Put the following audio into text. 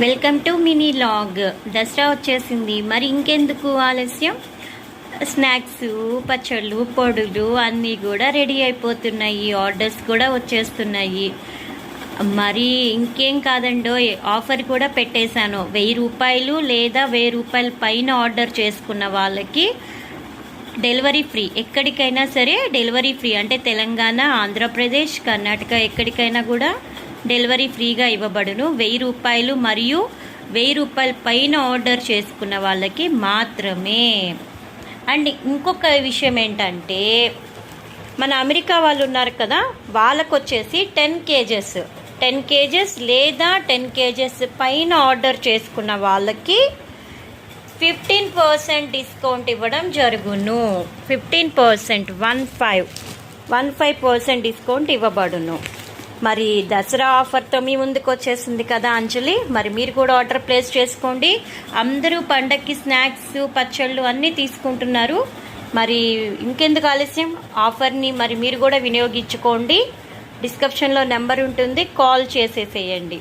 Welcome to mini log. Dasara వచ్చేసింది, మరి ఇంకెందుకు ఆలస్యం? స్నాక్స్, పచ్చళ్ళు, పొడులు అన్నీ కూడా రెడీ అయిపోతున్నాయి. ఆర్డర్స్ కూడా వచ్చేస్తున్నాయి. మరి ఇంకేం కాదండో, ఆఫర్ కూడా పెట్టేశాను. 1000 రూపాయలు లేదా 1000 రూపాయల పైన ఆర్డర్ చేసుకున్న వాళ్ళకి డెలివరీ ఫ్రీ. ఎక్కడికైనా సరే డెలివరీ ఫ్రీ. అంటే తెలంగాణ, ఆంధ్రప్రదేశ్, కర్ణాటక ఎక్కడికైనా కూడా డెలివరీ ఫ్రీగా ఇవ్వబడును. 1000 రూపాయలు మరియు 1000 రూపాయల పైన ఆర్డర్ చేసుకున్న వాళ్ళకి మాత్రమే. అండ్ ఇంకొక విషయం ఏంటంటే, మన అమెరికా వాళ్ళు ఉన్నారు కదా, వాళ్ళకు వచ్చేసి 10 కేజెస్ లేదా 10 కేజెస్ పైన ఆర్డర్ చేసుకున్న వాళ్ళకి 15% డిస్కౌంట్ ఇవ్వడం జరుగును. 15%, 15% డిస్కౌంట్ ఇవ్వబడును. మరి దసరా ఆఫర్తో మీ ముందుకు వచ్చేసింది కదా అంజలి. మరి మీరు కూడా ఆర్డర్ ప్లేస్ చేసుకోండి. అందరూ పండక్కి స్నాక్స్, పచ్చళ్ళు అన్నీ తీసుకుంటున్నారు. మరి ఇంకెందుకు ఆలస్యం? ఆఫర్ని మరి మీరు కూడా వినియోగించుకోండి. డిస్క్రిప్షన్లో నెంబర్ ఉంటుంది, కాల్ చేసేసేయండి.